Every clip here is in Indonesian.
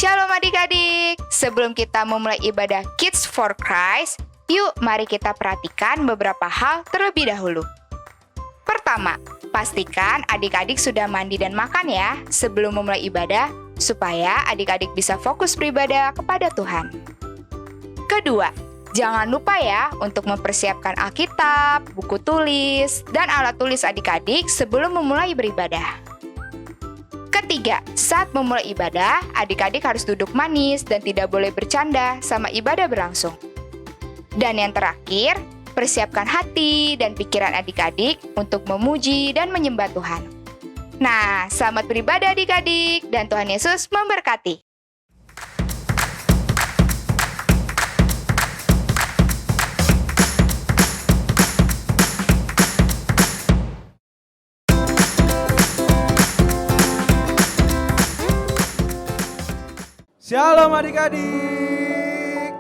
Shalom adik-adik, sebelum kita memulai ibadah Kids for Christ, yuk mari kita perhatikan beberapa hal terlebih dahulu. Pertama, pastikan adik-adik sudah mandi dan makan ya sebelum memulai ibadah, supaya adik-adik bisa fokus beribadah kepada Tuhan. Kedua, jangan lupa ya untuk mempersiapkan Alkitab, buku tulis, dan alat tulis adik-adik sebelum memulai beribadah. Ketiga, saat memulai ibadah, adik-adik harus duduk manis dan tidak boleh bercanda sama ibadah berlangsung. Dan yang terakhir, persiapkan hati dan pikiran adik-adik untuk memuji dan menyembah Tuhan. Nah, selamat beribadah adik-adik dan Tuhan Yesus memberkati. Shalom adik-adik.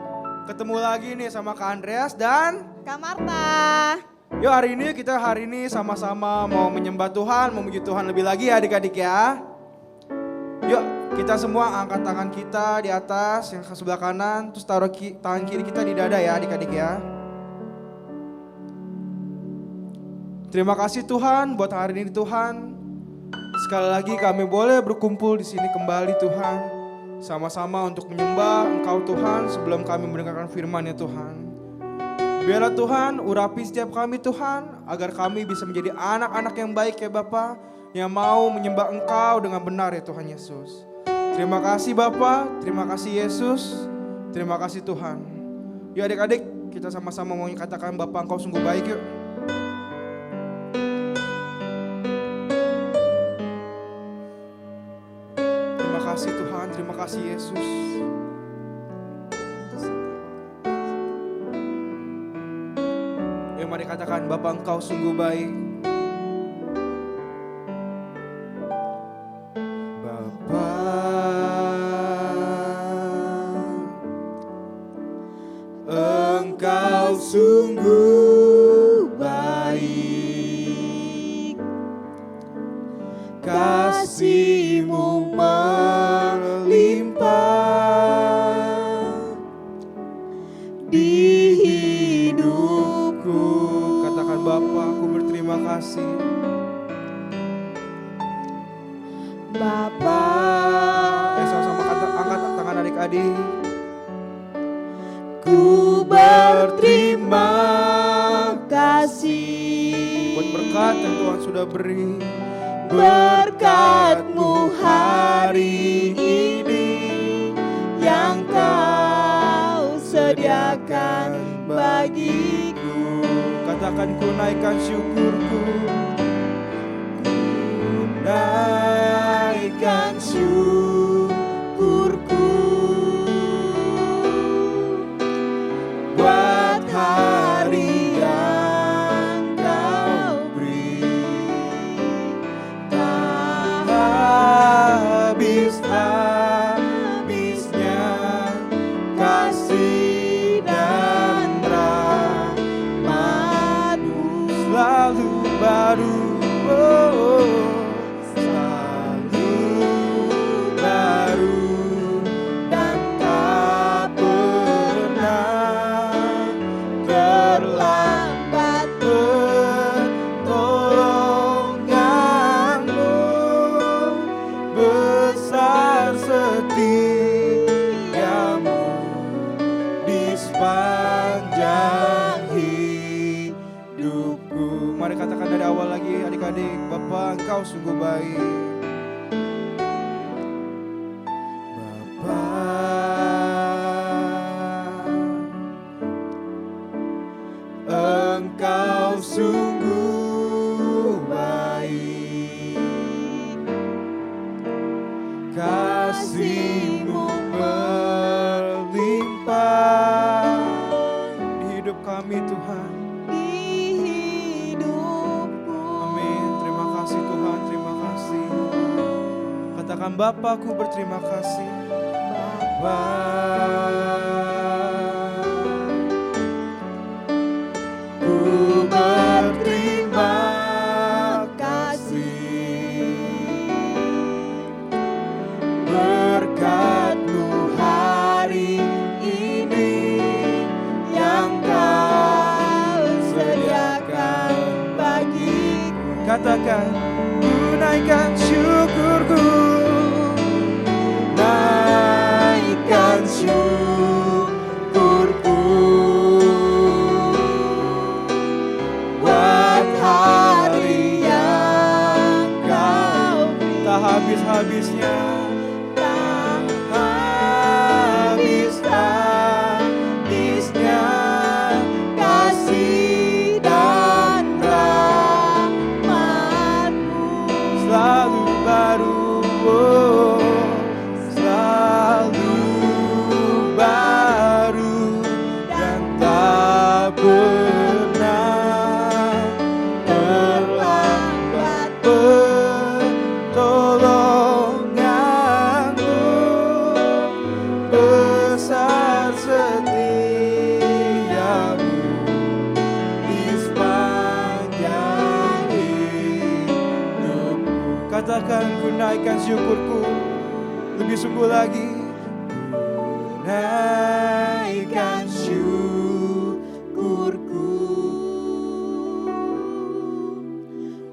Ketemu lagi nih sama Kak Andreas dan Kak Marta. yuk kita hari ini sama-sama mau menyembah Tuhan, memuji Tuhan lebih lagi ya adik-adik ya. Yuk kita semua angkat tangan kita di atas yang sebelah kanan, terus taruh tangan kiri kita di dada ya adik-adik ya. Terima kasih Tuhan buat hari ini Tuhan. Sekali lagi kami boleh berkumpul di sini kembali Tuhan. Sama-sama untuk menyembah Engkau Tuhan sebelum kami mendengarkan firman-Nya Tuhan. Biarlah Tuhan urapi setiap kami Tuhan, agar kami bisa menjadi anak-anak yang baik ya Bapa, yang mau menyembah Engkau dengan benar ya Tuhan Yesus. Terima kasih Bapa, terima kasih Yesus, terima kasih Tuhan. Yuk adik-adik, kita sama-sama mau katakan Bapa Engkau sungguh baik yuk. Terima kasih Tuhan, terima kasih Yesus. Mari katakan Bapa Engkau sungguh baik. Bapa, Engkau sungguh baik. Kasih-Mu melimpah di hidupku. Katakan Bapa, aku berterima kasih. Bapa, Sama-sama angkat tangan adik-adik. ku berterima kasih Buat berkat yang Tuhan sudah beri. berkat-Mu hari ini yang Kau sediakan bagiku. Katakan ku naikkan syukurku. Ku naikkan syukurku buat hari yang Kau beri. Tak habis-habisnya kasih dan rahmat-Mu selalu baru, selalu baru, dan tak pernah terlambat. Pertolongan-Mu besar, setia-Mu di sepanjang hidupku. Mari katakan dari awal lagi adik-adik. Bapa Engkau sungguh baik. Bapa, Engkau sungguh baik. Kasih-Mu melimpah di hidup kami Tuhan. Di hidupku. Amin. Terima kasih Tuhan, terima kasih. Katakan Bapa, aku berterima kasih. Bapa, ku berterima kasih. Berkat-Mu Tuhan, ku naikkan syukurku lebih sungguh lagi. Ku naikkan syukurku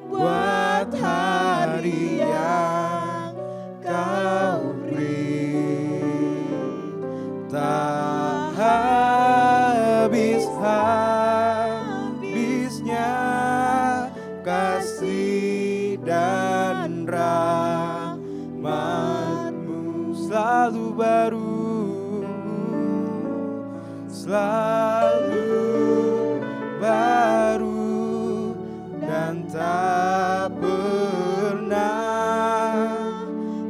buat hari yang kau beri, tak habis-habisnya kasih dan rahmat-Mu selalu baru, selalu baru, dan tak pernah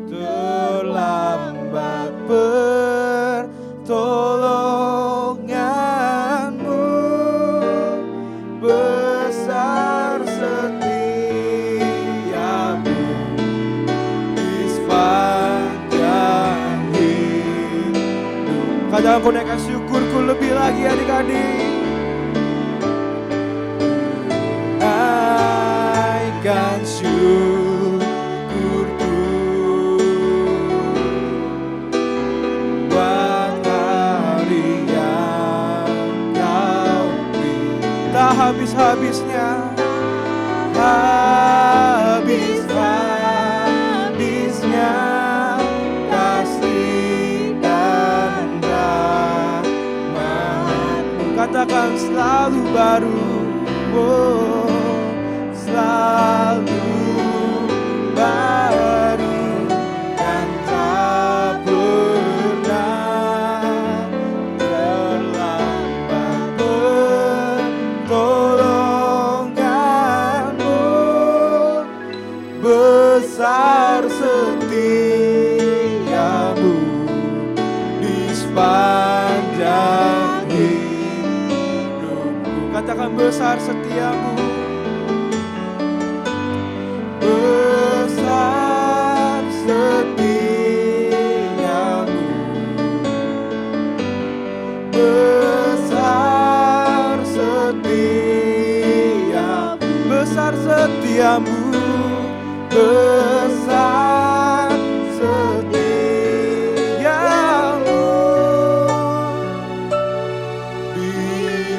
terlambat pertolongan-Mu. Besar setiamu di sepanjang hidup. Kadang aku naikkan syukurku lebih lagi adik-adik. Naikkan syukurku buat hari yang kau beri, tak habis-habisnya, habis-habisnya kasih dan rahmat-Mu. Katakan selalu baru, oh, selalu baru, dan tak pernah terlambat pertolongan-Mu. Besar setiamu di sepanjang hidupku. Katakan besar setiamu, besar setiamu, besar setiamu, besar setiamu, besar setiamu di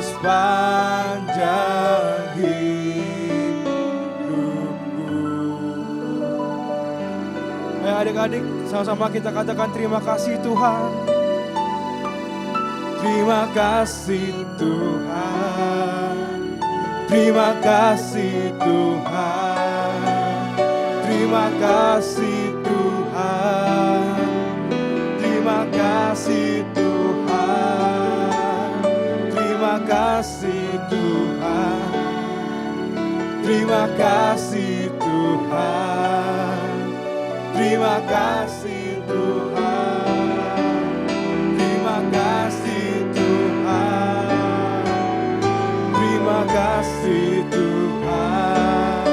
sepanjang hidupku. Ayo adik-adik, sama-sama kita katakan terima kasih Tuhan. Terima kasih Tuhan. Terima kasih Tuhan. Terima kasih Tuhan. Terima kasih Tuhan. Terima kasih Tuhan. Terima kasih Tuhan. Terima kasih Tuhan. Terima kasih Tuhan. Terima kasih Tuhan.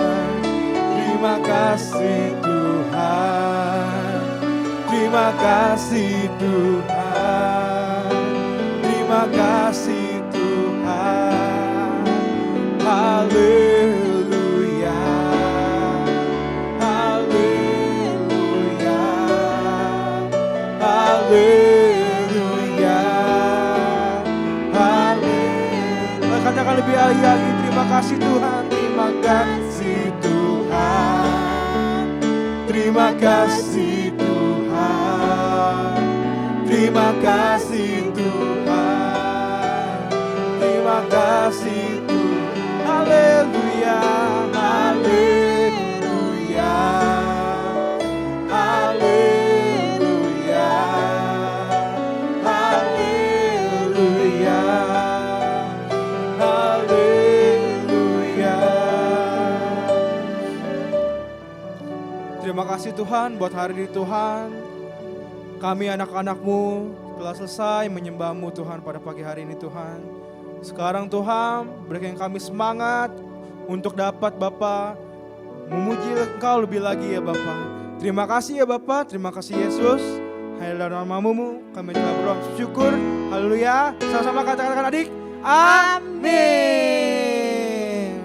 Terima kasih Tuhan. Terima kasih Tuhan. Terima kasih Tuhan. Haleluya. Haleluya. Haleluya. Haleluya. Katakan lebih lagi, terima kasih Tuhan. Terima kasih Tuhan. Terima kasih Tuhan. Terima kasih Tuhan. Terima kasih Tuhan. Haleluya. Haleluya. Haleluya. Haleluya. Haleluya. Terima kasih Tuhan buat hari ini Tuhan. Kami anak-anak-Mu telah selesai menyembah-Mu Tuhan pada pagi hari ini Tuhan. Sekarang Tuhan berikan kami semangat untuk dapat Bapa memuji Engkau lebih lagi ya Bapa. Terima kasih ya Bapa, terima kasih Yesus. Hanya dalam nama-Mu kami telah berdoa syukur. Haleluya. Sama-sama katakan adik. Amin.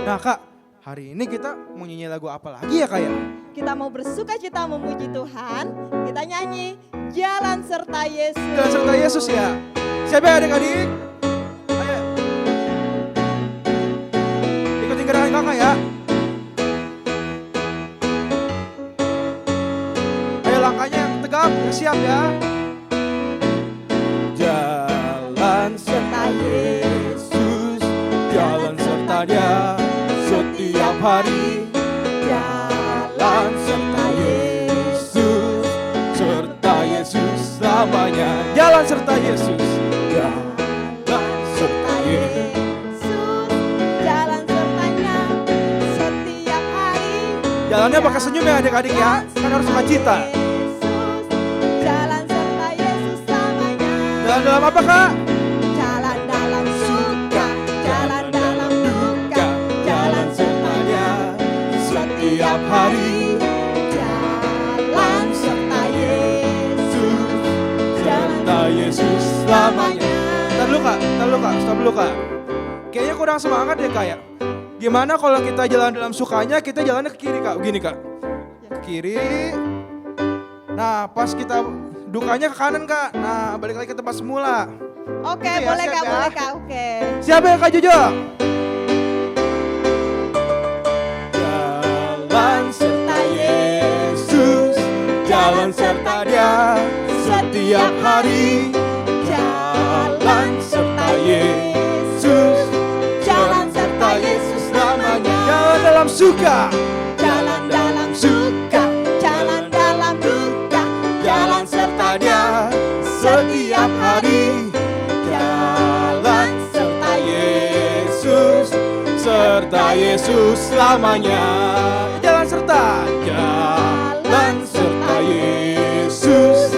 Nah Kak, Hari ini kita mau nyanyi lagu apa lagi ya Kak ya? Kita mau bersuka cita memuji Tuhan. Kita nyanyi Jalan Serta Yesus. Jalan serta Yesus ya. Siapa ya adik-adik? Ayo. Ikutin gerakan kakak ya. Ayo langkahnya yang tegap, ya siap ya. Jalan serta Yesus, jalan serta Dia setiap hari. Jalan serta Yesus, serta Yesus selamanya. Jalan serta Yesus, jalan serta Yesus. Jalan sertanya setiap hari. Jalannya pakai senyum ya adik-adik ya, kan harus suka cita. Jalan serta Yesus selamanya. Jalan dalam apa Kak? Jalan dalam suka, jalan dalam duka, Jalan serta Dia setiap hari. jalan serta Yesus. Serta Yesus selamanya. Ntar dulu Kak, stop dulu Kak. Kayaknya kurang semangat deh Kak ya. Gimana kalau kita jalan dalam sukanya, kita jalannya ke kiri Kak, begini Kak. Ke kiri. Nah pas kita dukanya ke kanan Kak. Nah balik lagi ke tempat semula. Oke, Gitu ya, boleh siap Kak, ya? boleh Kak, oke. Siapa yang Kak Jojo? Jalan serta Yesus, jalan serta Dia setiap hari. Jalan serta Yesus, jalan serta Yesus selamanya. Jalan dalam suka, Jalan dalam suka, jalan dalam duka, jalan serta Dia setiap hari. Jalan serta Yesus, serta Yesus selamanya. Jalan serta Yesus,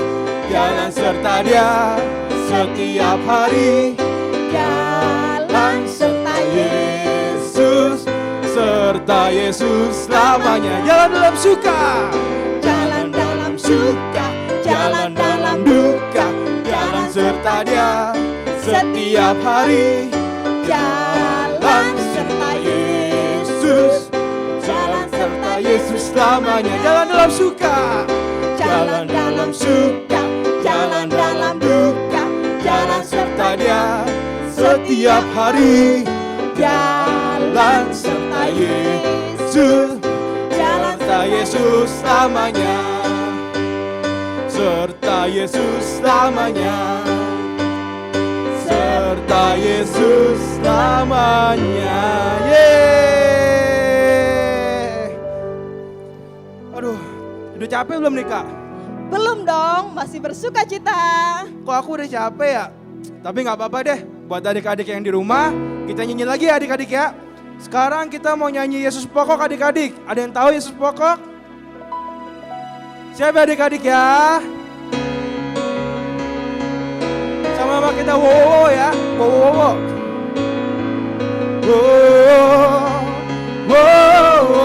jalan serta Dia setiap hari. jalan serta Yesus, serta Yesus selamanya. Jalan dalam suka, jalan dalam suka, jalan dalam duka, jalan serta Dia setiap hari. jalan serta Yesus, jalan serta Yesus selamanya. Jalan dalam suka, jalan dalam suka, jalan dalam duka, jalan serta Dia setiap hari. jalan serta Yesus, jalan serta Yesus selamanya. Serta Yesus selamanya. Serta Yesus selamanya. Yeay. Aduh, udah capek belum nih Kak? Belum dong, masih bersuka cita. Kok aku udah capek ya? Tapi nggak apa-apa deh. Buat adik-adik yang di rumah, kita nyanyi lagi ya adik-adik ya. Sekarang kita mau nyanyi Yesus Pokok adik-adik. Ada yang tahu Yesus Pokok? Siapa adik-adik ya? Sama-sama kita wow ya. Wow.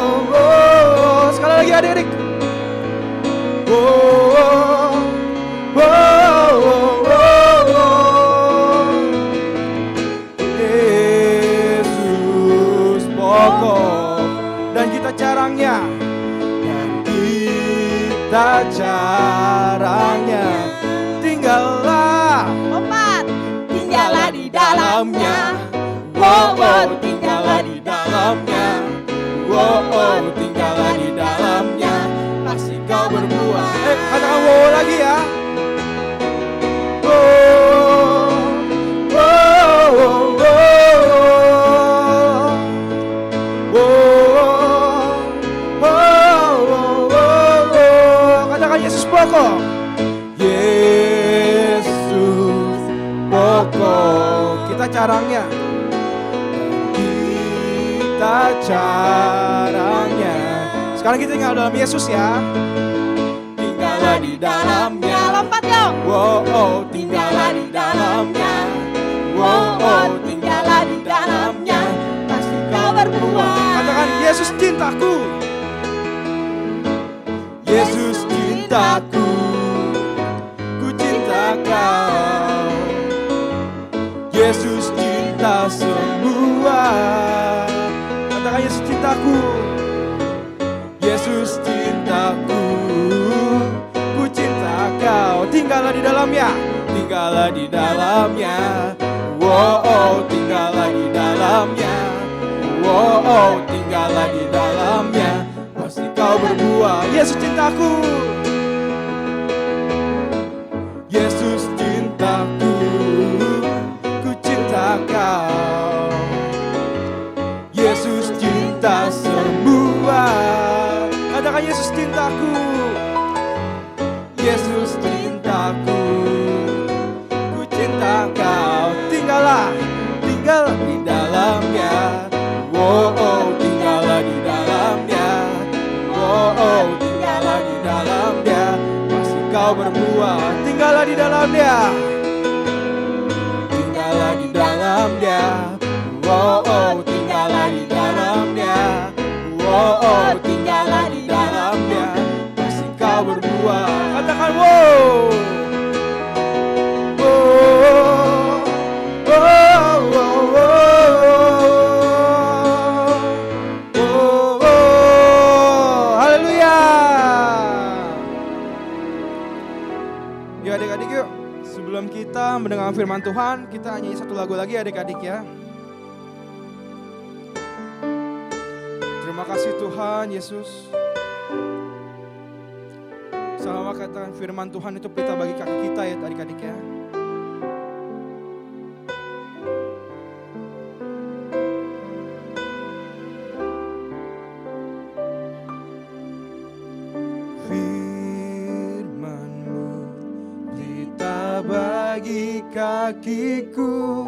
Wow. Sekali lagi adik-adik. Yesus pokok dan kita carangnya. Dan kita carangnya. Tinggallah. Lompat, tinggallah di dalamnya. Tinggallah di dalamnya. Tinggallah di dalamnya. Pasti kau berbuah. Katakan wow lagi ya. Katakan Yesus pokok. Yesus pokok. Kita carangnya. Kita carangnya. Sekarang kita tinggal dalam Yesus ya. Tinggallah di dalamnya. Lompat dong. Tinggallah di dalamnya. Tinggallah di dalamnya. Pasti kau berbuah. Katakan Yesus cintaku. Yesus cintaku. Ku cinta kau. Yesus cinta semua. Katakan Yesus cintaku. cintaku, Yesus cintaku, ku cinta kau. Tinggallah di dalamnya, tinggallah di dalamnya. Oh, oh, tinggallah di dalamnya. Oh, oh, tinggallah di dalamnya. Pasti kau berbuah. Yesus cintaku, Yesus cintaku, ku cinta kau. Yesus cinta semua. Katakan Yesus cintaku, Yesus cintaku, ku cinta kau. Tinggallah, tinggal di dalamnya. Oh, oh, tinggallah di dalamnya. Oh, oh, tinggallah di dalamnya. Pasti kau berbuah. Tinggallah di dalamnya, tinggallah di dalamnya. Oh, oh, tinggallah di dalamnya. Oh, oh, tinggallah di dalamnya. Pasti kau berbuah. Katakan wow. Oh, oh, oh, oh, oh, oh. Haleluya. Yuk adik-adik yuk. Sebelum kita mendengar firman Tuhan, kita nyanyi satu lagu lagi adik-adik ya. Terima kasih Tuhan Yesus. Sama katakan firman Tuhan itu pelita bagi kaki kita ya adik-adik ya. Firman-Mu pelita bagi kakiku,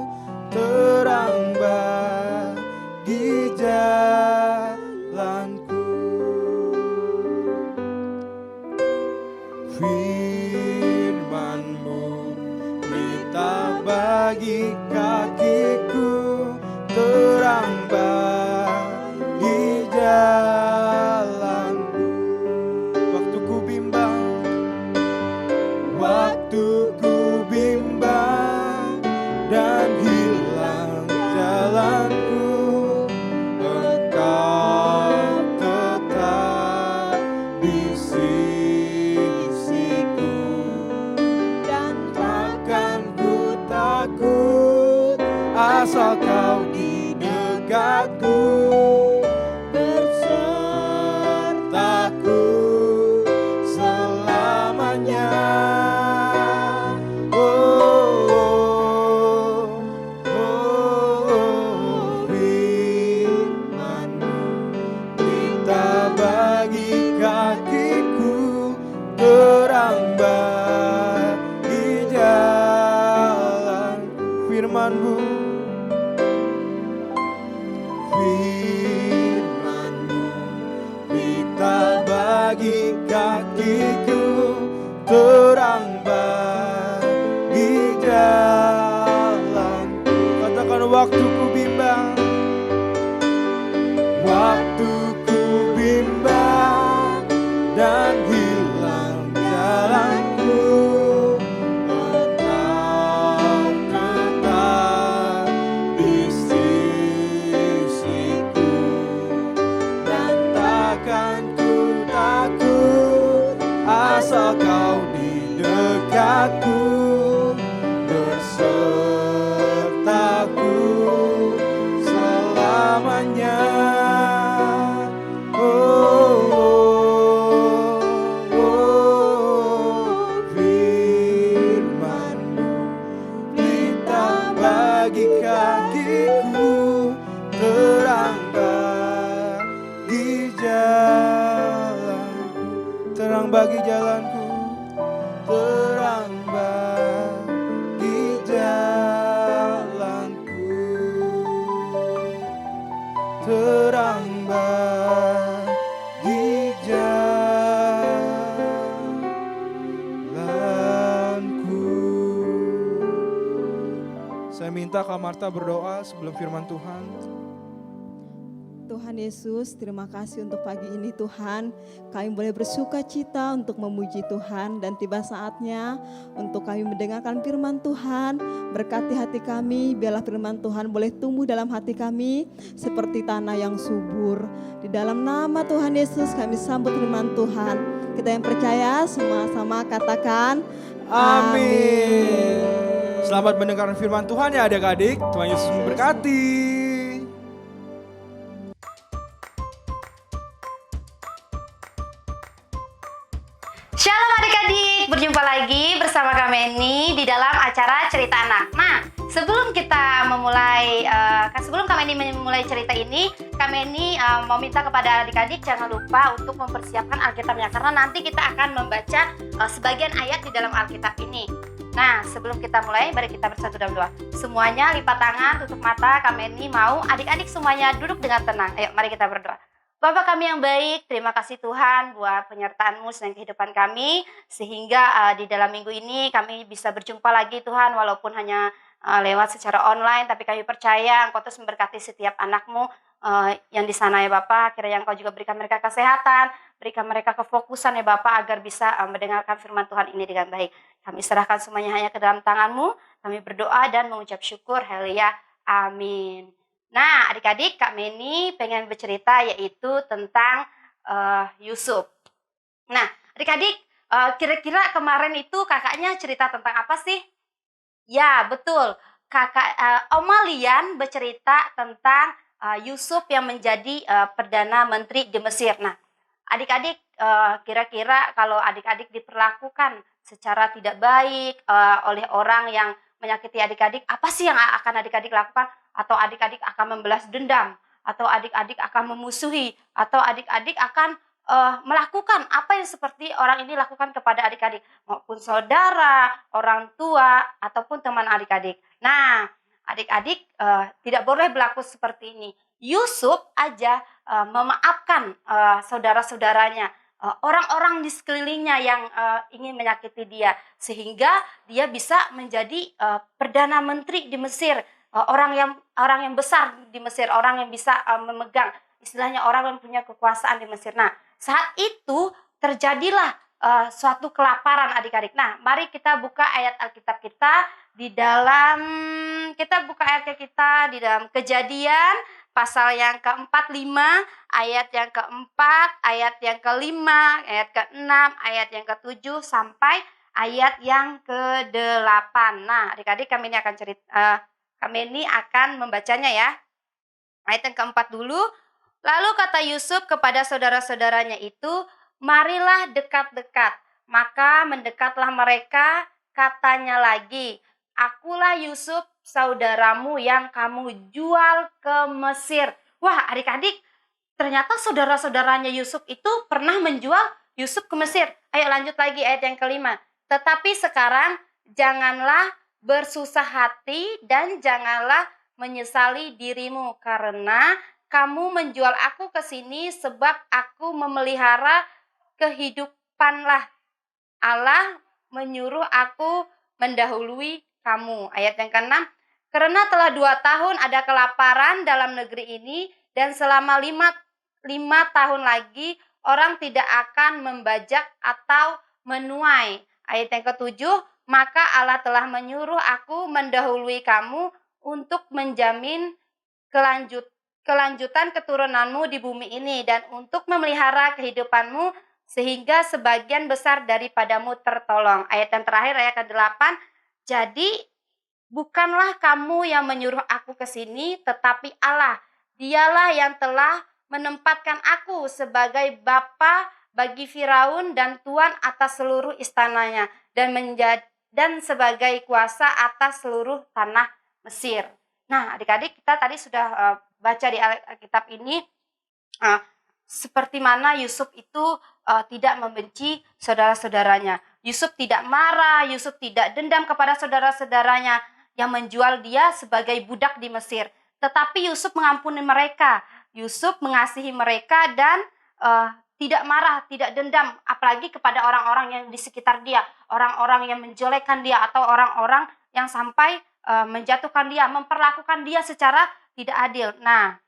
terang bagi jalanku. Firman-Mu pelita bagi kakiku, terang bagi jalanku. Waktu ku bimbang, waktu ku bimbang dan hilang jalanku, Engkau tetap di sisiku. Dan Takkan ku takut, asal kau di dekatku, bersertaku selamanya. Oh, oh, oh, firman-Mu pelita bagi kakiku, terang bagi jalan. Firman-Mu, firman-Mu pelita bagi kakiku, terang bagi jalanku. Katakan waktu ku bimbang, waktu ku bimbang dan hilang jalanku, Engkau tetap di sisiku. Dan takkan ku takut, asal kau di dekatku, bersertaku selamanya. Oh, oh, oh, firman-Mu pelita bagi kakiku, terang bagi jalanku. Terang bagi jalanku, terang bagi jalanku, terang bagi jalanku. Saya minta Kak Marta berdoa sebelum firman Tuhan. Tuhan Yesus, terima kasih untuk pagi ini Tuhan. Kami boleh bersuka cita untuk memuji Tuhan dan tiba saatnya untuk kami mendengarkan firman Tuhan. Berkati hati kami, biarlah firman Tuhan boleh tumbuh dalam hati kami seperti tanah yang subur. Di dalam nama Tuhan Yesus kami sambut firman Tuhan. Kita yang percaya sama-sama katakan Amin. Selamat mendengarkan firman Tuhan ya adik-adik. Tuhan Yesus memberkati. Shalom adik-adik, berjumpa lagi bersama kami ini di dalam acara Cerita Anak. Nah, sebelum kita memulai, sebelum kami ini memulai cerita ini, kami ini mau minta kepada adik-adik jangan lupa untuk mempersiapkan Alkitabnya, karena nanti kita akan membaca sebagian ayat di dalam Alkitab ini. Nah, sebelum kita mulai, mari kita bersatu dalam doa. Semuanya lipat tangan, tutup mata, kami ini mau adik-adik semuanya duduk dengan tenang. Ayo, mari kita berdoa. Bapak kami yang baik, terima kasih Tuhan buat penyertaan-Mu dalam kehidupan kami, sehingga di dalam minggu ini kami bisa berjumpa lagi Tuhan, walaupun hanya lewat secara online, tapi kami percaya Engkau terus memberkati setiap anak-Mu yang di sana ya Bapak. Kiranya Engkau juga berikan mereka kesehatan, berikan mereka kefokusan ya Bapak, agar bisa mendengarkan firman Tuhan ini dengan baik. Kami serahkan semuanya hanya ke dalam tangan-Mu, kami berdoa dan mengucap syukur, haleluya, amin. Nah, adik-adik, Kak Meni pengen bercerita yaitu tentang Yusuf. Nah, adik-adik, kira-kira kemarin itu kakaknya cerita tentang apa sih? Ya, betul. Oma Lian bercerita tentang Yusuf yang menjadi Perdana Menteri di Mesir. Nah, adik-adik, kira-kira kalau adik-adik diperlakukan secara tidak baik oleh orang yang menyakiti adik-adik, apa sih yang akan adik-adik lakukan? Atau adik-adik akan membalas dendam, atau adik-adik akan memusuhi, atau adik-adik akan melakukan apa yang seperti orang ini lakukan kepada adik-adik, maupun saudara, orang tua, ataupun teman adik-adik. Nah, adik-adik tidak boleh berlaku seperti ini. Yusuf aja memaafkan saudara-saudaranya, orang-orang di sekelilingnya yang ingin menyakiti dia, sehingga dia bisa menjadi Perdana Menteri di Mesir. Orang yang besar di Mesir, orang yang bisa memegang, istilahnya orang yang punya kekuasaan di Mesir. Nah, saat itu terjadilah suatu kelaparan adik-adik. Nah, mari kita buka ayat Alkitab kita di dalam Kejadian pasal yang ke-45, ayat yang ke-4, ayat yang ke-5, ayat ke-6, ayat yang ke-7 sampai ayat yang ke-8. Nah, adik-adik kami ini akan membacanya ya. Ayat yang keempat dulu. Lalu kata Yusuf kepada saudara-saudaranya itu, marilah dekat-dekat. Maka mendekatlah mereka, katanya lagi, akulah Yusuf saudaramu yang kamu jual ke Mesir. Wah, adik-adik, ternyata saudara-saudaranya Yusuf itu pernah menjual Yusuf ke Mesir. Ayo lanjut lagi ayat yang ke-5. Tetapi sekarang janganlah bersusah hati dan janganlah menyesali dirimu, karena kamu menjual aku ke sini sebab aku memelihara kehidupanlah. Allah menyuruh aku mendahului kamu. Ayat yang ke-6. Karena telah 2 tahun ada kelaparan dalam negeri ini, dan selama 5 tahun lagi orang tidak akan membajak atau menuai. Ayat yang ke-7. Maka Allah telah menyuruh aku mendahului kamu untuk menjamin kelanjutan keturunanmu di bumi ini dan untuk memelihara kehidupanmu sehingga sebagian besar daripadamu tertolong. Ayat yang terakhir, ayat ke-8. Jadi bukanlah kamu yang menyuruh aku ke sini, tetapi Allah. Dialah yang telah menempatkan aku sebagai bapa bagi Firaun dan tuan atas seluruh istananya dan sebagai kuasa atas seluruh tanah Mesir. Nah, adik-adik, kita tadi sudah baca di Alkitab ini seperti mana Yusuf itu tidak membenci saudara-saudaranya. Yusuf tidak marah, Yusuf tidak dendam kepada saudara-saudaranya yang menjual dia sebagai budak di Mesir. Tetapi Yusuf mengampuni mereka. Yusuf mengasihi mereka dan tidak marah, tidak dendam, apalagi kepada orang-orang yang di sekitar dia, orang-orang yang menjelekkan dia, atau orang-orang yang sampai menjatuhkan dia, memperlakukan dia secara tidak adil. Nah,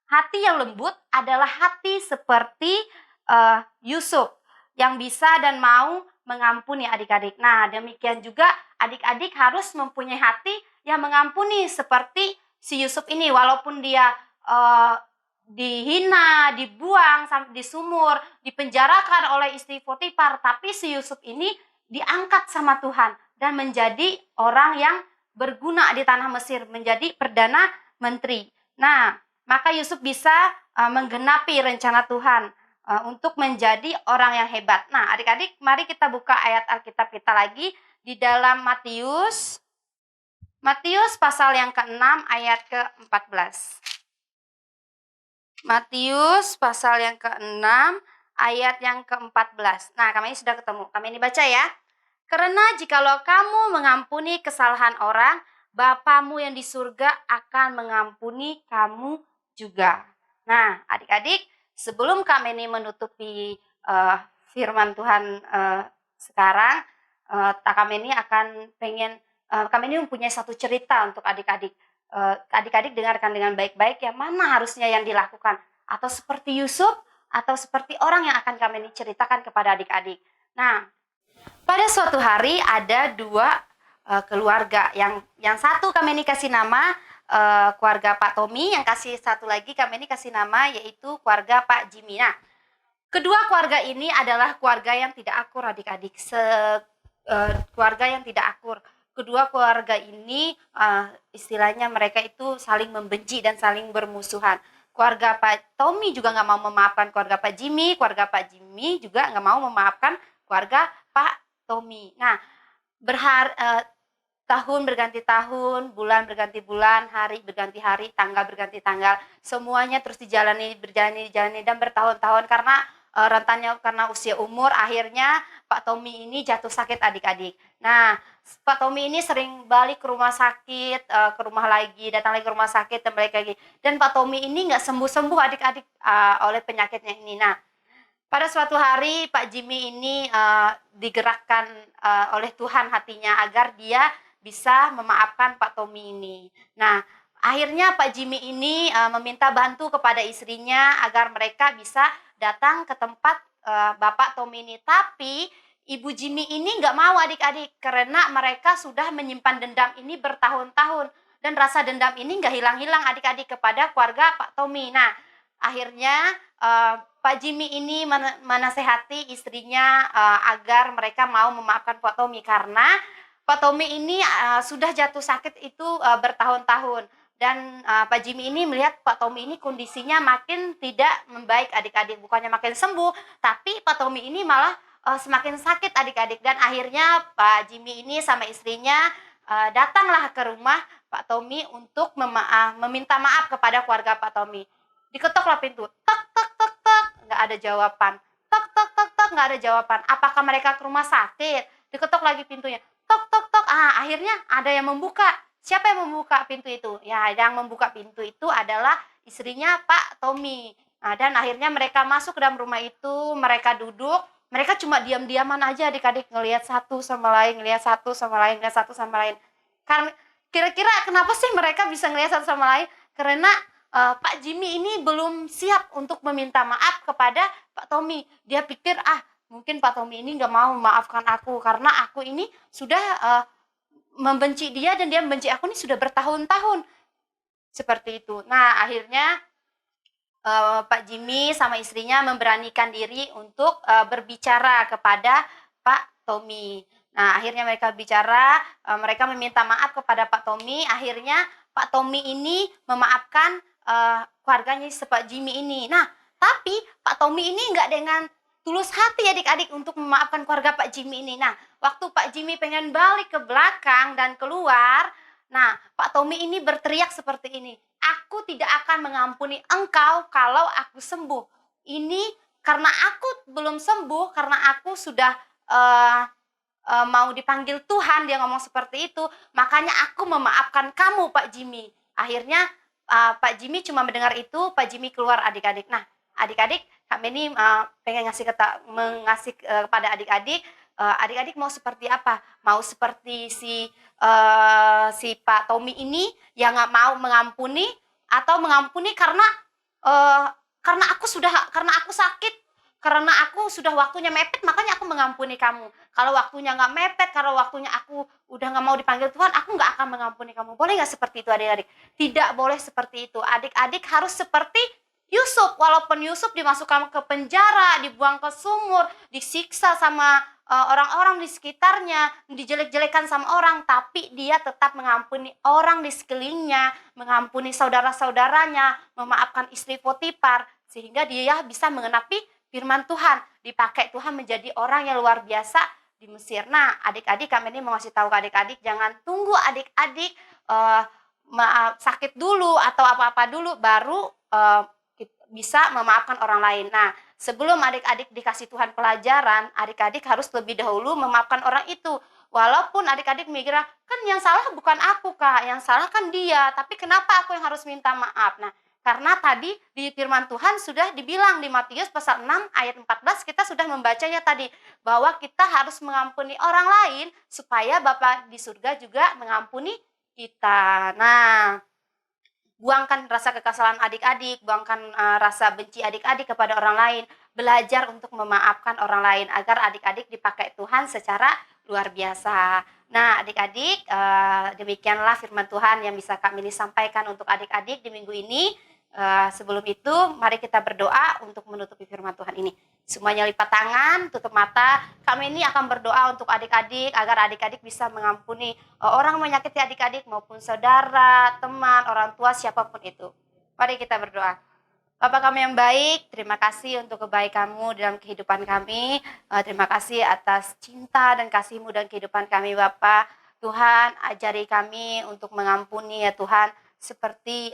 hati yang lembut adalah hati seperti Yusuf yang bisa dan mau mengampuni adik-adik. Nah, demikian juga adik-adik harus mempunyai hati yang mengampuni seperti si Yusuf ini, walaupun dia dihina, dibuang, di sumur, dipenjarakan oleh istri Potifar, tapi si Yusuf ini diangkat sama Tuhan dan menjadi orang yang berguna di tanah Mesir, menjadi perdana menteri. Nah, maka Yusuf bisa menggenapi rencana Tuhan untuk menjadi orang yang hebat. Nah, adik-adik, mari kita buka ayat Alkitab kita lagi di dalam Matius pasal yang ke-6 ayat ke-14. Matius pasal yang ke-6 ayat yang ke-14. Nah, kami ini sudah ketemu. Kami ini baca ya. Karena jikalau kamu mengampuni kesalahan orang, Bapamu yang di surga akan mengampuni kamu juga. Nah, adik-adik, sebelum kami ini menutupi firman Tuhan sekarang, kami ini akan kami ini mempunyai satu cerita untuk adik-adik. Adik-adik dengarkan dengan baik-baik yang mana harusnya yang dilakukan. Atau seperti Yusuf, atau seperti orang yang akan kami ini ceritakan kepada adik-adik. Nah, pada suatu hari ada dua keluarga. Yang satu kami ini kasih nama keluarga Pak Tommy, yang satu lagi kami ini kasih nama yaitu keluarga Pak Jimmy. Nah, kedua keluarga ini adalah keluarga yang tidak akur adik-adik. Keluarga yang tidak akur. Kedua keluarga ini istilahnya mereka itu saling membenci dan saling bermusuhan. Keluarga Pak Tommy juga nggak mau memaafkan keluarga Pak Jimmy. Keluarga Pak Jimmy juga nggak mau memaafkan keluarga Pak Tommy. Nah, tahun berganti tahun, bulan berganti bulan, hari berganti hari, tanggal berganti tanggal. Semuanya terus dijalani dan bertahun-tahun karena rentannya karena usia umur, akhirnya Pak Tommy ini jatuh sakit adik-adik. Nah, Pak Tommy ini sering balik ke rumah sakit, ke rumah lagi, datang lagi ke rumah sakit, dan balik lagi. Dan Pak Tommy ini nggak sembuh-sembuh adik-adik oleh penyakitnya ini. Nah, pada suatu hari Pak Jimmy ini digerakkan oleh Tuhan hatinya agar dia bisa memaafkan Pak Tommy ini. Nah, akhirnya Pak Jimmy ini meminta bantu kepada istrinya agar mereka bisa datang ke tempat Bapak Tommy ini. Tapi Ibu Jimmy ini nggak mau adik-adik karena mereka sudah menyimpan dendam ini bertahun-tahun. Dan rasa dendam ini nggak hilang-hilang adik-adik kepada keluarga Pak Tommy. Nah, akhirnya Pak Jimmy ini menasehati istrinya agar mereka mau memaafkan Pak Tommy karena Pak Tommy ini sudah jatuh sakit itu bertahun-tahun. Dan Pak Jimmy ini melihat Pak Tommy ini kondisinya makin tidak membaik adik-adik. Bukannya makin sembuh, tapi Pak Tommy ini malah semakin sakit adik-adik. Dan akhirnya Pak Jimmy ini sama istrinya datanglah ke rumah Pak Tommy untuk meminta maaf kepada keluarga Pak Tommy. Diketoklah pintu, tek tek tek tek, nggak ada jawaban. Tek tek tek tek, nggak ada jawaban. Apakah mereka ke rumah sakit? Diketok lagi pintunya, tok tok tok. Akhirnya ada yang membuka. Siapa yang membuka pintu itu? Ya, yang membuka pintu itu adalah istrinya Pak Tommy. Nah, dan akhirnya mereka masuk ke dalam rumah itu, mereka duduk, mereka cuma diam-diaman aja adik-adik ngelihat satu sama lain, ngelihat satu sama lain, ngelihat satu sama lain. Karena kira-kira kenapa sih mereka bisa ngelihat satu sama lain? Karena Pak Jimmy ini belum siap untuk meminta maaf kepada Pak Tommy. Dia pikir, mungkin Pak Tommy ini nggak mau memaafkan aku karena aku ini sudah membenci dia dan dia membenci aku ini sudah bertahun-tahun. Seperti itu. Nah, akhirnya Pak Jimmy sama istrinya memberanikan diri untuk berbicara kepada Pak Tommy. Nah, akhirnya mereka bicara, mereka meminta maaf kepada Pak Tommy. Akhirnya Pak Tommy ini memaafkan keluarganya Pak Jimmy ini. Nah, tapi Pak Tommy ini nggak dengan tulus hati adik-adik untuk memaafkan keluarga Pak Jimmy ini. Nah, waktu Pak Jimmy pengen balik ke belakang dan keluar, nah Pak Tommy ini berteriak seperti ini, aku tidak akan mengampuni engkau kalau aku sembuh. Ini karena aku belum sembuh, karena aku sudah mau dipanggil Tuhan, dia ngomong seperti itu, makanya aku memaafkan kamu Pak Jimmy. Akhirnya Pak Jimmy cuma mendengar itu, Pak Jimmy keluar adik-adik. Nah, adik-adik, kami ini pengen ngasih kepada adik-adik, adik-adik mau seperti apa? Mau seperti si Pak Tommy ini yang nggak mau mengampuni, atau mengampuni karena karena aku sakit, karena aku sudah waktunya mepet, makanya aku mengampuni kamu. Kalau waktunya nggak mepet, kalau waktunya aku udah nggak mau dipanggil Tuhan, aku nggak akan mengampuni kamu. Boleh nggak seperti itu adik-adik? Tidak boleh seperti itu. Adik-adik harus seperti Yusuf. Walaupun Yusuf dimasukkan ke penjara, dibuang ke sumur, disiksa sama orang-orang di sekitarnya, dijelek-jelekan sama orang, tapi dia tetap mengampuni orang di sekelilingnya, mengampuni saudara-saudaranya, memaafkan istri Potifar, sehingga dia bisa mengenapi firman Tuhan, dipakai Tuhan menjadi orang yang luar biasa di Mesir. Nah, adik-adik, kami ini mau ngasih tahu ke adik-adik, jangan tunggu adik-adik sakit dulu atau apa-apa dulu baru bisa memaafkan orang lain. Nah, sebelum adik-adik dikasih Tuhan pelajaran, adik-adik harus lebih dahulu memaafkan orang itu. Walaupun adik-adik mikir, kan yang salah bukan aku Kak, yang salah kan dia, tapi kenapa aku yang harus minta maaf? Nah, karena tadi di firman Tuhan sudah dibilang di Matius pasal 6 ayat 14, kita sudah membacanya tadi, bahwa kita harus mengampuni orang lain supaya Bapa di surga juga mengampuni kita. Nah, buangkan rasa kekesalan adik-adik, buangkan rasa benci adik-adik kepada orang lain, belajar untuk memaafkan orang lain agar adik-adik dipakai Tuhan secara luar biasa. Nah, adik-adik, demikianlah firman Tuhan yang bisa Kak Mili sampaikan untuk adik-adik di minggu ini. Sebelum itu, mari kita berdoa untuk menutupi firman Tuhan ini. Semuanya lipat tangan, tutup mata. Kami ini akan berdoa untuk adik-adik agar adik-adik bisa mengampuni orang menyakiti adik-adik maupun saudara, teman, orang tua, siapapun itu. Mari kita berdoa. Bapa kami yang baik, terima kasih untuk kebaikan-Mu dalam kehidupan kami. Terima kasih atas cinta dan kasih-Mu dalam kehidupan kami, Bapa. Tuhan, ajari kami untuk mengampuni ya Tuhan, seperti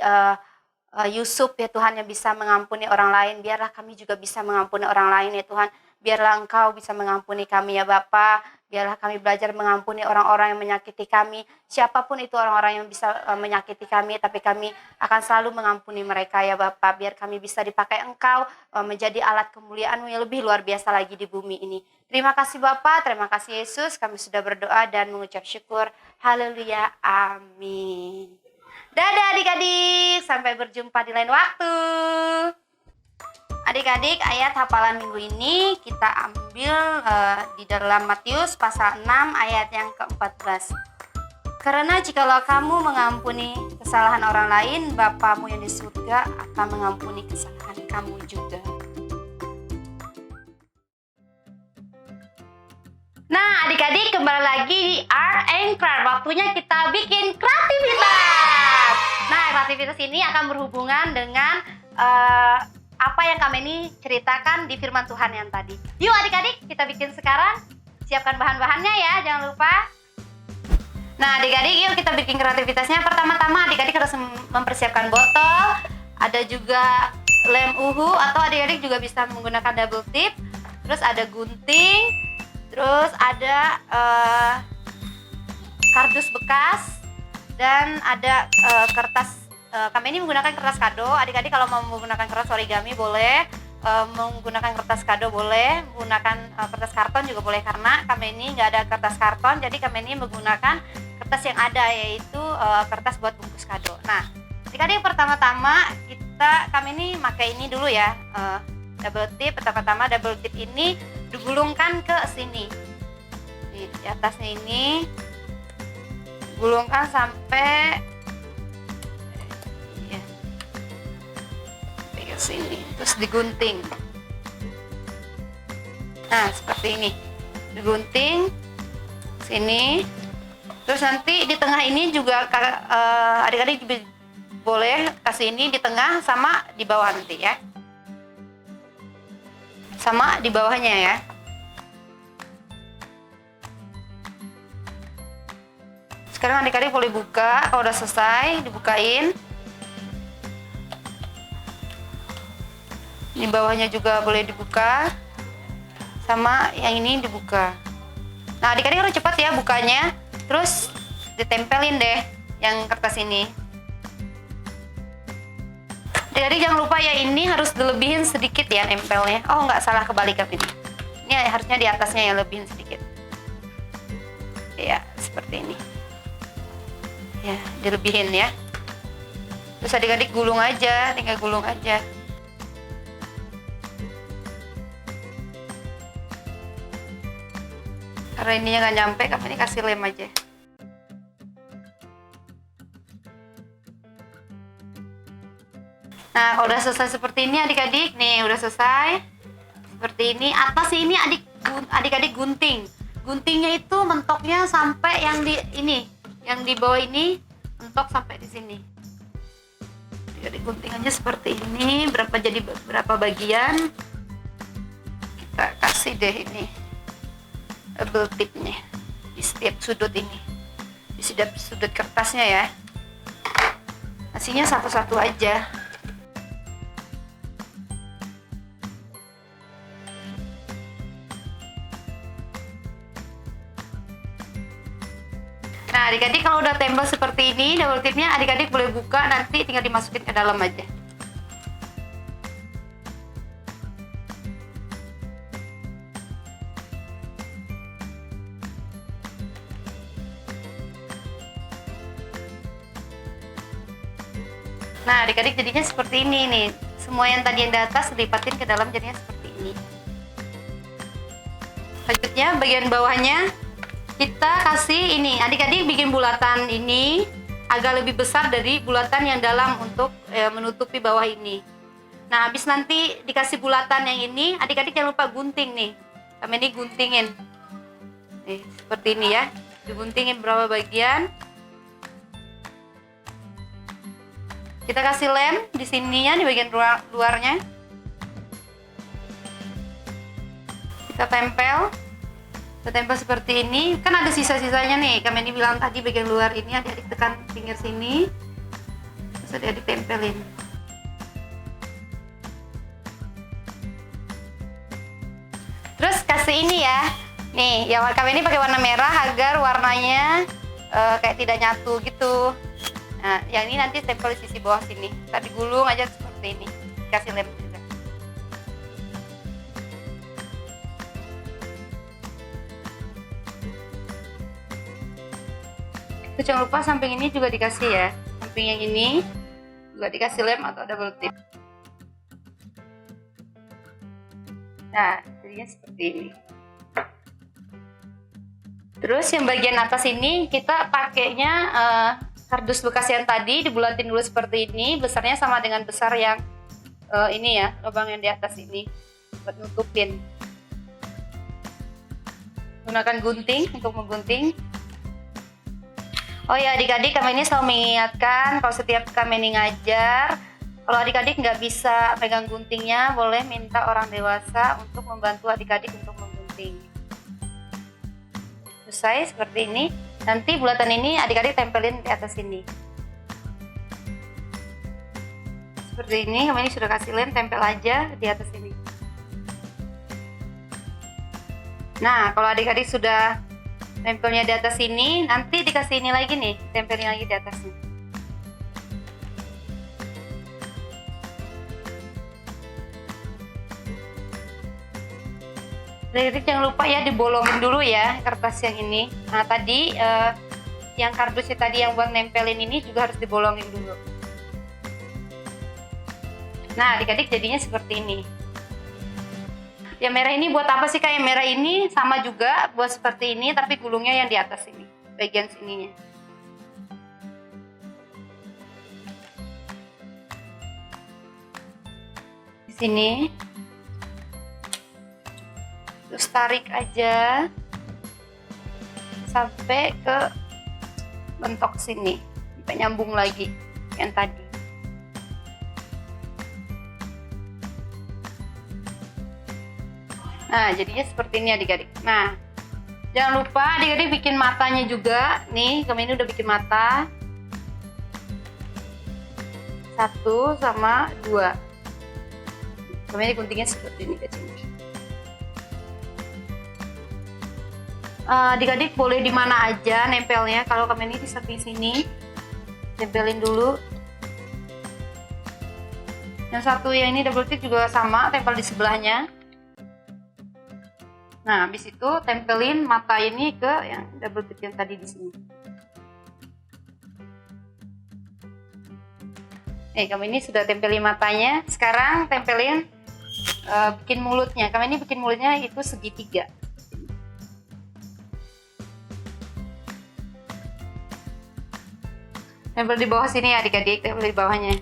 Yusuf ya Tuhan yang bisa mengampuni orang lain, biarlah kami juga bisa mengampuni orang lain ya Tuhan. Biarlah Engkau bisa mengampuni kami ya Bapa. Biarlah kami belajar mengampuni orang-orang yang menyakiti kami. Siapapun itu orang-orang yang bisa menyakiti kami, tapi kami akan selalu mengampuni mereka ya Bapa. Biar kami bisa dipakai Engkau menjadi alat kemuliaan-Mu yang lebih luar biasa lagi di bumi ini. Terima kasih Bapa, terima kasih Yesus. Kami sudah berdoa dan mengucap syukur. Haleluya, amin. Dadah adik-adik, sampai berjumpa di lain waktu. Adik-adik, ayat hafalan minggu ini kita ambil di dalam Matius pasal 6 ayat yang ke-14. Karena jikalau kamu mengampuni kesalahan orang lain, Bapamu yang di surga akan mengampuni kesalahan kamu juga. Nah adik-adik, kembali lagi di Art and Craft. Waktunya kita bikin kreativitas. Nah, kreativitas ini akan berhubungan dengan apa yang kami ini ceritakan di firman Tuhan yang tadi. Yuk adik-adik, kita bikin sekarang. Siapkan bahan-bahannya ya, jangan lupa. Nah adik-adik, yuk kita bikin kreativitasnya. Pertama-tama adik-adik harus mempersiapkan botol. Ada juga lem uhu, atau adik-adik juga bisa menggunakan double tip. Terus ada gunting. Terus ada kardus bekas. Dan ada kertas, kami ini menggunakan kertas kado. Adik-adik kalau mau menggunakan kertas origami boleh, menggunakan kertas kado boleh, menggunakan kertas karton juga boleh, karena kami ini nggak ada kertas karton, jadi kami ini menggunakan kertas yang ada, yaitu kertas buat bungkus kado. Nah, adik-adik pertama-tama kami ini pakai ini dulu ya, double tip. Pertama-tama double tip ini digulungkan ke sini, di atasnya ini gulungkan sampai ya, ke sini, terus digunting. Nah seperti ini, digunting sini, terus nanti di tengah ini juga adik-adik boleh kasih ini di tengah sama di bawah nanti ya, sama di bawahnya ya. Sekarang adik-adik boleh buka, kalau udah selesai dibukain. Di bawahnya juga boleh dibuka, sama yang ini dibuka. Nah adik-adik harus cepat ya bukanya, terus ditempelin deh yang kertas ini. Adik-adik jangan lupa ya, ini harus dilebihin sedikit ya nempelnya. Oh nggak, salah, kebalikan ini. Ini harusnya di atasnya yang lebihin sedikit. Ya seperti ini. Ya, dilebihin ya. Terus adik-adik gulung aja, tinggal gulung aja. Karena ininya nggak nyampe, kami ini kasih lem aja. Nah, kalau udah selesai seperti ini adik-adik, nih udah selesai. Seperti ini, atas ini adik-adik gunting. Guntingnya itu mentoknya sampai yang di ini, yang di bawah ini mentok sampai di sini. Jadi guntingannya seperti ini, berapa bagian. Kita kasih deh ini double tipnya di setiap sudut ini, di setiap sudut kertasnya ya. Kasihnya satu-satu aja. Nah, adik-adik kalau udah tempel seperti ini, double tipnya adik-adik boleh buka, nanti tinggal dimasukin ke dalam aja. Nah, adik-adik jadinya seperti ini nih. Semua yang tadi yang di atas dilipatin ke dalam jadinya seperti ini. Selanjutnya bagian bawahnya kita kasih ini, adik-adik bikin bulatan ini agak lebih besar dari bulatan yang dalam untuk menutupi bawah ini. Nah, habis nanti dikasih bulatan yang ini, adik-adik jangan lupa gunting nih. Kami ini guntingin. Nih, seperti ini ya. Diguntingin berapa bagian. Kita kasih lem di sininya, di bagian luarnya. Kita tempel. Kita tempel seperti ini, kan ada sisa-sisanya nih. Kami ini bilang tadi bagian luar ini adik-adik tekan pinggir sini, terus adik-adik tempelin. Terus kasih ini ya, nih yang kami ini pakai warna merah agar warnanya kayak tidak nyatu gitu. Nah, yang ini nanti tempel di sisi bawah sini. Tadi gulung aja seperti ini, kasih lem. Itu jangan lupa samping ini juga dikasih ya, samping yang ini juga dikasih lem atau double tip. Nah, jadinya seperti ini. Terus yang bagian atas ini kita pakainya kardus bekas yang tadi dibulatin dulu seperti ini, besarnya sama dengan besar yang ini ya, lubang yang di atas ini buat nutupin. Gunakan gunting untuk menggunting. Oh ya adik-adik, kami ini selalu mengingatkan kalau setiap kami ini ngajar, kalau adik-adik nggak bisa pegang guntingnya, boleh minta orang dewasa untuk membantu adik-adik untuk menggunting. Selesai seperti ini, nanti bulatan ini adik-adik tempelin di atas sini. Seperti ini, kami ini sudah kasih lem, tempel aja di atas sini. Nah, kalau adik-adik sudah tempelnya di atas sini, nanti dikasih ini lagi nih, tempelin lagi di atasnya. Jadi jangan lupa ya dibolongin dulu ya kertas yang ini. Nah tadi yang kardusnya tadi yang buat nempelin ini juga harus dibolongin dulu. Nah adik-adik jadinya seperti ini. Yang merah ini buat apa sih Kak? Yang merah ini sama juga buat seperti ini, tapi gulungnya yang di atas ini, bagian sininya. Di sini. Terus tarik aja sampai ke bentok sini, sampai nyambung lagi yang tadi. Nah, jadinya seperti ini adik-adik. Nah, jangan lupa adik-adik bikin matanya juga. Nih, kami ini udah bikin mata. 1 sama 2. Kami ini guntingnya seperti ini kecil. Adik-adik boleh di mana aja nempelnya. Kalau kami ini di samping sini, tempelin dulu. Yang satu yang ini double tip juga sama, tempel di sebelahnya. Nah, habis itu tempelin mata ini ke yang double tip yang tadi di sini. Kami ini sudah tempelin matanya. Sekarang tempelin bikin mulutnya. Kami ini bikin mulutnya itu segitiga. Tempel di bawah sini adik-adik, tempel di bawahnya.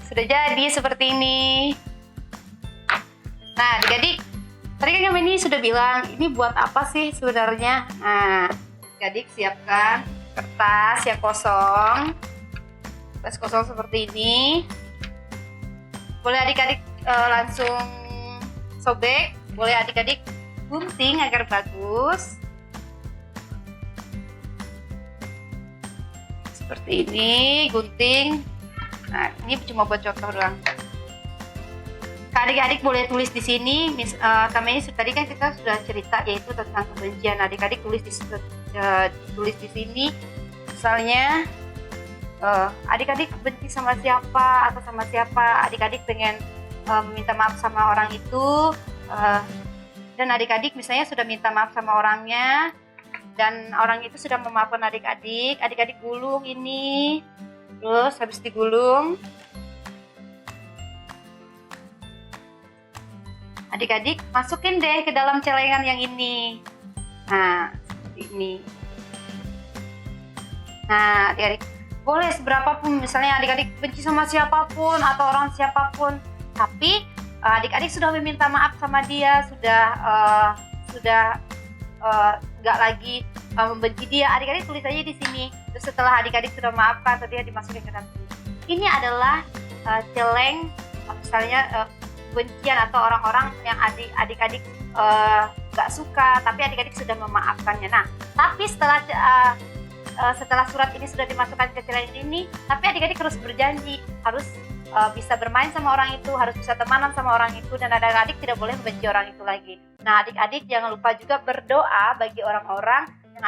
Sudah jadi seperti ini. Nah, adik-adik, tadi kan kami ini sudah bilang, ini buat apa sih sebenarnya? Nah, adik-adik siapkan kertas yang kosong. Kertas kosong seperti ini. Boleh adik-adik langsung sobek, boleh adik-adik gunting agar bagus. Seperti ini, gunting. Nah, ini cuma buat contoh doang. Adik-adik boleh tulis di sini. Kami ini tadi kan kita sudah cerita yaitu tentang kebencian. Adik-adik tulis di sini. Misalnya, adik-adik benci sama siapa atau sama siapa. Adik-adik pengen minta maaf sama orang itu. Dan adik-adik misalnya sudah minta maaf sama orangnya. Dan orang itu sudah memaafkan adik-adik. Adik-adik gulung ini. Terus habis digulung, adik-adik masukin deh ke dalam celengan yang ini. Nah, seperti ini. Nah, adik-adik boleh seberapa pun, misalnya adik-adik benci sama siapapun atau orang siapapun, tapi adik-adik sudah meminta maaf sama dia, sudah nggak lagi membenci dia. Adik-adik tulis aja di sini. Terus setelah adik-adik sudah maafkan, tadi dimasukin ke dalam sini. Ini adalah celeng, misalnya kebencian atau orang-orang yang adik-adik nggak suka, tapi adik-adik sudah memaafkannya. Nah, tapi setelah surat ini sudah dimasukkan ke celeng ini, tapi adik-adik harus berjanji, harus bisa bermain sama orang itu, harus bisa temanan sama orang itu, dan adik-adik tidak boleh membenci orang itu lagi. Nah, adik-adik jangan lupa juga berdoa bagi orang-orang yang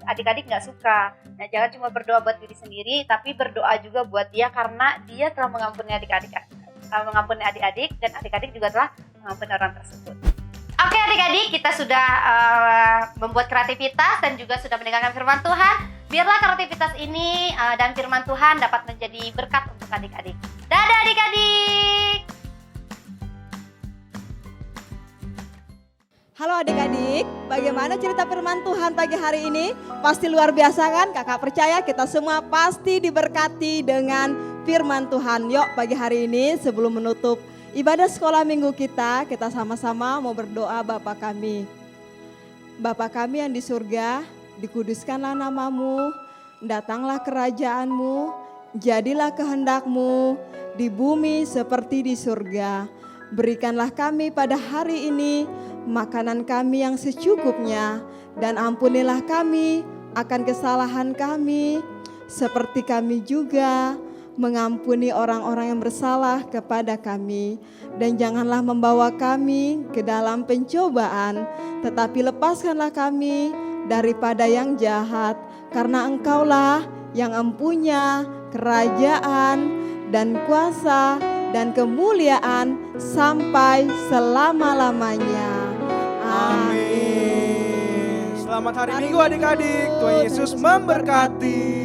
adik-adik nggak suka. Nah, jangan cuma berdoa buat diri sendiri, tapi berdoa juga buat dia karena dia telah mengampuni adik-adik, dan adik-adik juga telah mengampuni orang tersebut. Oke adik-adik, kita sudah membuat kreativitas dan juga sudah mendengarkan firman Tuhan. Biarlah kreativitas ini dan firman Tuhan dapat menjadi berkat untuk adik-adik. Dadah adik-adik! Halo adik-adik, bagaimana cerita firman Tuhan pagi hari ini? Pasti luar biasa kan? Kakak percaya kita semua pasti diberkati dengan firman Tuhan. Yuk pagi hari ini sebelum menutup ibadah sekolah minggu kita sama-sama mau berdoa Bapa kami. Bapa kami yang di surga, dikuduskanlah namamu, datanglah kerajaanmu, jadilah kehendakmu di bumi seperti di surga. Berikanlah kami pada hari ini makanan kami yang secukupnya, dan ampunilah kami akan kesalahan kami, seperti kami juga mengampuni orang-orang yang bersalah kepada kami. Dan janganlah membawa kami ke dalam pencobaan, tetapi lepaskanlah kami daripada yang jahat, karena Engkaulah yang empunya kerajaan dan kuasa dan kemuliaan sampai selama-lamanya. Amin. Selamat hari Minggu adik-adik. Tuhan Yesus memberkati.